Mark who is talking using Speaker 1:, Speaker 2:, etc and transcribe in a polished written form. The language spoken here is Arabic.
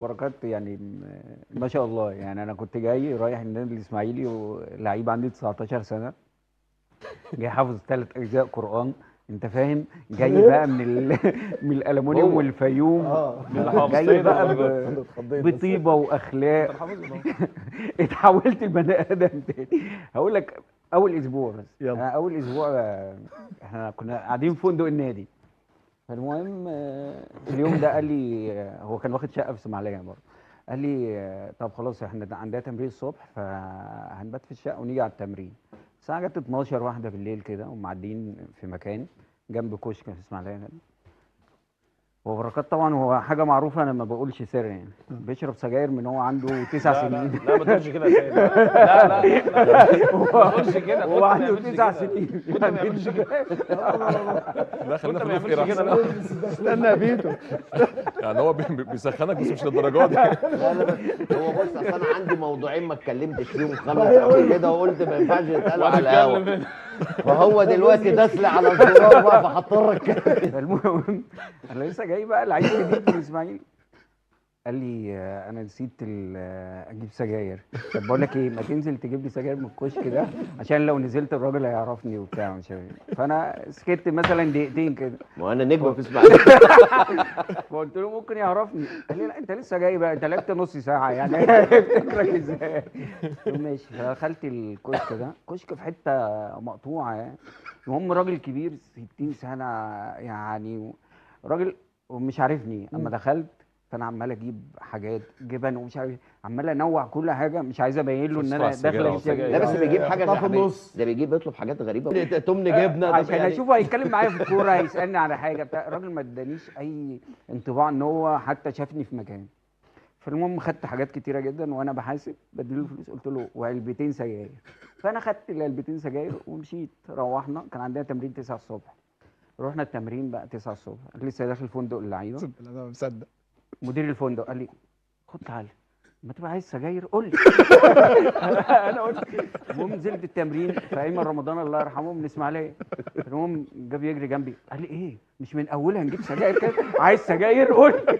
Speaker 1: بركات يعني ما شاء الله. يعني انا كنت جاي رايح النادي الاسماعيلي ولعيب عندي 19 سنه، جاي حافظ 3 اجزاء قران. انت فاهم؟ جاي بقى من الالومنيوم
Speaker 2: هو
Speaker 1: والفيوم.
Speaker 3: من اللي حافظ
Speaker 1: جاي
Speaker 3: سيد
Speaker 1: بقى
Speaker 3: الدرجات.
Speaker 2: انا اتخضيت بس.
Speaker 1: بطيبه واخلاق.
Speaker 3: انت حافظ ده.
Speaker 1: اتحولت لبني ادم تاني. هقول لك اول اسبوع بس.
Speaker 2: يلا.
Speaker 1: انا اول اسبوع احنا كنا قاعدين في فندق النادي. فالمهم اليوم ده قال لي هو كان واخد شقه في اسماعيليه برضه. قال لي طب خلاص احنا عندنا تمرين الصبح فهنبات في الشقه ونيجي على التمرين. الساعه جت 12 واحده بالليل كده ومعديين في مكان جنب كشك في اسماعيليه كده. هو بركات طبعا هو حاجه معروفه، انا ما بقولش سر يعني بيشرب سجاير من هو عنده 9
Speaker 3: لا
Speaker 1: سنين.
Speaker 3: لا ما تقولش كده يا سيد. لا لا لا ما تقولش كده.
Speaker 1: هو عنده 9 سنين.
Speaker 3: كنت ما يعملش كده.
Speaker 2: لا خلينا
Speaker 3: كنت
Speaker 2: في
Speaker 3: ما
Speaker 2: الوفقي
Speaker 3: يعملش كده.
Speaker 2: احسن.
Speaker 3: لا
Speaker 2: استنى يا بيتو. يعني هو بيسخنك بس مش للدرجه دي.
Speaker 4: لا لا لا، هو بص اصل انا عندي موضوعين ما اتكلمتش فيهم خالص قبل كده وقلت ما ينفعش يتقالوا على الهوا، فهو دلوقتي داس لي على الزرار بقى فهضطر اتكلم.
Speaker 1: المهم انا لسه جاي بقى لعيب جديد من الاسماعيلي. قال لي انا نسيت اجيب سجاير. طب بقول لك ايه، ما تنزل تجيب لي سجاير من الكشك ده عشان لو نزلت الراجل هيعرفني وبتاع مش عارف إيه. فانا سكت مثلا دقيقتين كده.
Speaker 4: ما انا نجم في اسماعيليه.
Speaker 1: فقلت له ممكن يعرفني. قال لي لا انت لسه جاي بقى، انت لعبت نص ساعه يعني هيفتكرك ازاي. قلت له ماشي. فدخلت الكشك ده، كشك في حته مقطوعه يعني. المهم راجل كبير 60 سنه يعني، راجل ومش عارفني. اما دخلت فانا عمال اجيب حاجات جبن ومش عارف عمال انوع كل حاجه، مش عايز ابين له ان انا داخل اجيب سجاير.
Speaker 4: لا بس بيجيب حاجه
Speaker 2: حطها في
Speaker 4: شعبيه،
Speaker 2: النص.
Speaker 4: ده بيطلب حاجات غريبه، تمن جبنه
Speaker 1: عشان
Speaker 4: يعني.
Speaker 1: اشوفه هيتكلم معايا في الكوره، هيسالني على حاجه بتاع. الراجل ما ادانيش اي انطباع ان هو حتى شافني في مكان. فالمهم خدت حاجات كتيره جدا وانا بحاسب بديله الفلوس. قلت له وعلبتين سجاير. فانا خدت العلبتين سجاير ومشيت. روحنا كان عندنا تمرين 9 الصبح. رحنا التمرين بقى 9 الصبح. لسه داخل فندق اللعيبه.
Speaker 2: انا مصدق.
Speaker 1: مدير الفندق قال لي خد تعالى ما تبقى عايز سجاير قول لي. انا قلت. المهم نزلت التمرين فايمن رمضان الله يرحمه من اسماعيليه. المهم جاب يجري جنبي قال لي ايه مش من اولها نجيب سجاير كده، عايز سجاير قول لي.